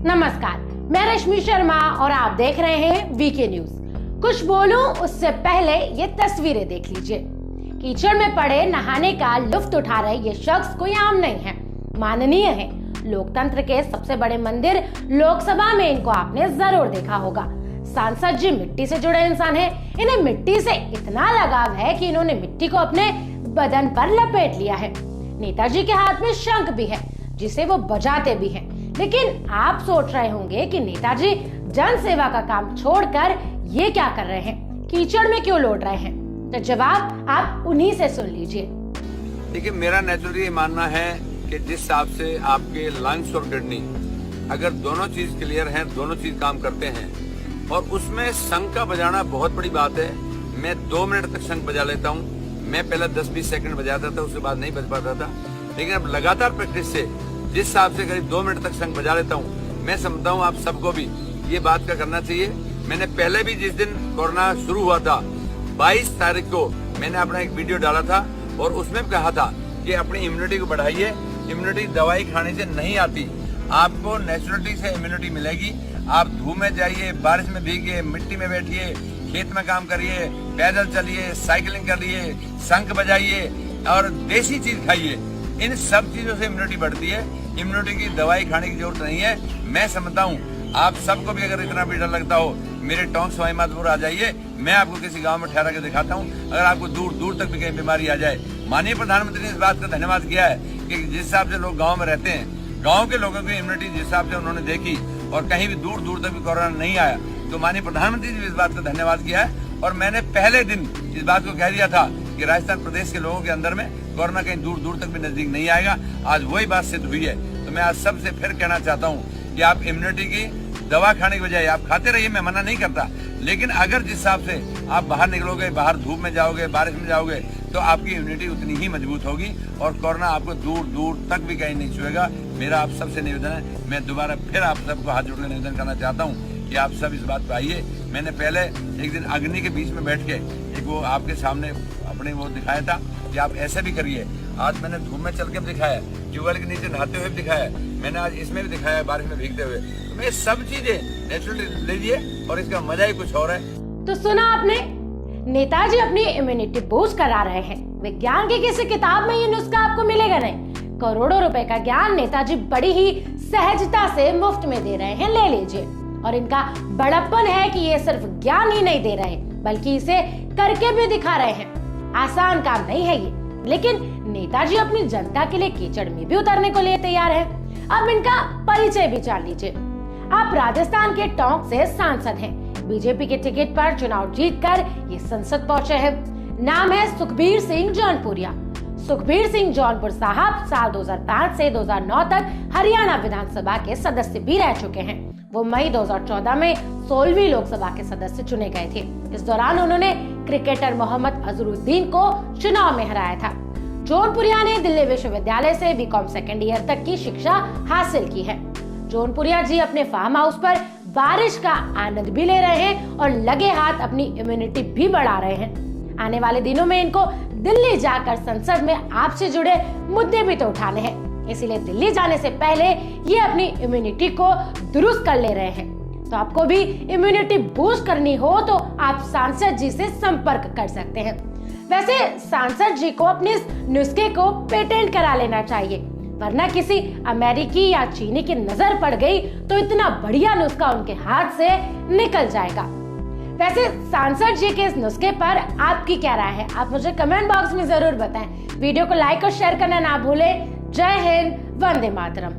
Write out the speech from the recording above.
नमस्कार, मैं रश्मि शर्मा और आप देख रहे हैं वीके न्यूज। कुछ बोलूं उससे पहले ये तस्वीरें देख लीजिए। कीचड़ में पड़े नहाने का लुत्फ उठा रहे ये शख्स कोई आम नहीं है, माननीय है। लोकतंत्र के सबसे बड़े मंदिर लोकसभा में इनको आपने जरूर देखा होगा। सांसद जी मिट्टी से जुड़े इंसान हैं। इन्हें मिट्टी से इतना लगाव है कि इन्होंने मिट्टी को अपने बदन पर लपेट लिया है। नेताजी के हाथ में शंख भी है जिसे वो बजाते भी हैं। लेकिन आप सोच रहे होंगे कि नेताजी जन सेवा का काम छोड़कर ये क्या कर रहे हैं, कीचड़ में क्यों लौट रहे हैं? तो जवाब आप उन्हीं से सुन लीजिए। देखिए, मेरा नेचुरली ये मानना है कि जिस हिसाब से आपके लंग्स और किडनी अगर दोनों चीज क्लियर हैं, दोनों चीज काम करते हैं और उसमें शंख का बजाना बहुत बड़ी बात है। मैं 2 मिनट तक शंख बजा लेता हूँ। मैं पहले 10-20 सेकंड बजाता था, उसके बाद नहीं बज पाता था, लेकिन अब लगातार प्रैक्टिस से जिस हिसाब से करीब 2 मिनट तक शंख बजा लेता हूँ, मैं समझता हूँ आप सबको भी ये बात का करना चाहिए। मैंने पहले भी जिस दिन कोरोना शुरू हुआ था 22 तारीख को मैंने अपना एक वीडियो डाला था और उसमें कहा था कि अपनी इम्यूनिटी को बढ़ाइए। इम्यूनिटी दवाई खाने से नहीं आती, आपको नेचुरलिटी से इम्यूनिटी मिलेगी। आप धूप में जाइए, बारिश में भीगिए, मिट्टी में बैठिए, खेत में काम करिए, पैदल चलिए, साइकिलिंग करिए, शंख बजाइए और देसी चीज खाइए। इन सब चीजों से इम्यूनिटी बढ़ती है। इम्यूनिटी की दवाई खाने की जरूरत नहीं है। मैं समझता हूँ आप सबको भी अगर इतना भी डर लगता हो, मेरे टोंक सवाई माधोपुर आ जाइए, मैं आपको किसी गांव में ठहरा के दिखाता हूँ। अगर आपको दूर दूर तक भी कहीं बीमारी आ जाए, माननीय प्रधानमंत्री ने इस बात का धन्यवाद किया है कि जिस हिसाब से लोग गाँव में रहते हैं, गाँव के लोगों की इम्यूनिटी जिस हिसाब से उन्होंने देखी और कहीं भी दूर दूर तक भी कोरोना नहीं आया, तो माननीय प्रधानमंत्री ने इस बात का धन्यवाद किया है। और मैंने पहले दिन इस बात को कह दिया था कि राजस्थान प्रदेश के लोगों के अंदर में कोरोना कहीं दूर दूर तक भी नजदीक नहीं आएगा। आज वही बात सिद्ध हुई है। तो मैं आज सबसे फिर कहना चाहता हूँ कि आप इम्यूनिटी की दवा खाने की बजाय आप खाते रहिए, मैं मना नहीं करता, लेकिन अगर जिस हिसाब से आप बाहर निकलोगे, बाहर धूप में जाओगे, बारिश में जाओगे, तो आपकी इम्यूनिटी उतनी ही मजबूत होगी और कोरोना आपको दूर दूर तक भी कहीं नहीं छुएगा। मेरा आप सबसे निवेदन है, मैं दोबारा फिर आप सबको हाथ जोड़कर निवेदन करना चाहता हूँ कि आप सब इस बात पर आइए। मैंने पहले एक दिन अग्नि के बीच में बैठ के एक वो आपके सामने अपने वो दिखाया था कि आप ऐसे भी करिए। आज मैंने धूप में चल के भी दिखाया, ट्यूबवेल के नीचे नहाते हुए भी दिखाया, मैंने आज इसमें भी दिखाया बारिश में भीगते हुए। तो मैं सब चीजें नेचुरली लीजिए और इसका मजा ही कुछ और है। तो सुना आपने, नेताजी अपनी इम्यूनिटी बूस्ट करा रहे हैं। विज्ञान की किसी किताब में ये नुस्खा आपको मिलेगा नहीं। करोड़ों रुपए का ज्ञान नेताजी बड़ी ही सहजता से मुफ्त में दे रहे हैं, ले लीजिए। और इनका बड़प्पन है कि ये सिर्फ ज्ञान ही नहीं दे रहे बल्कि इसे करके भी दिखा रहे हैं। आसान काम नहीं है ये, लेकिन नेताजी अपनी जनता के लिए कीचड़ में भी उतरने को लिए तैयार है। अब इनका परिचय भी जान लीजिए। आप राजस्थान के टोंक से सांसद हैं। बीजेपी के टिकट पर चुनाव जीतकर ये संसद पहुंचे हैं। नाम है सुखबीर सिंह जौनपुरिया। सुखबीर सिंह जौनपुर साहब साल 2005 से 2009 तक हरियाणा विधानसभा के सदस्य भी रह चुके हैं। वो मई 2014 में 16वीं लोकसभा के सदस्य चुने गए थे। इस दौरान उन्होंने क्रिकेटर मोहम्मद अजहरुद्दीन को चुनाव में हराया था। जौनपुरिया ने दिल्ली विश्वविद्यालय से बीकॉम सेकेंड ईयर तक की शिक्षा हासिल की है। जौनपुरिया जी अपने फार्म हाउस पर बारिश का आनंद भी ले रहे हैं और लगे हाथ अपनी इम्यूनिटी भी बढ़ा रहे हैं। आने वाले दिनों में इनको दिल्ली जाकर संसद में आपसे जुड़े मुद्दे भी तो उठाने हैं, इसीलिए दिल्ली जाने से पहले ये अपनी इम्यूनिटी को दुरुस्त कर ले रहे हैं। तो आपको भी इम्यूनिटी बूस्ट करनी हो तो आप सांसद जी से संपर्क कर सकते हैं। वैसे सांसद जी को अपने इस नुस्खे को पेटेंट करा लेना चाहिए, वरना किसी अमेरिकी या चीनी की नजर पड़ गई तो इतना बढ़िया नुस्खा उनके हाथ से निकल जाएगा। वैसे सांसद जी के इस नुस्खे पर आपकी क्या राय है, आप मुझे कमेंट बॉक्स में जरूर बताएं। वीडियो को लाइक और शेयर करना ना भूलें। जय हिंद, वंदे मातरम।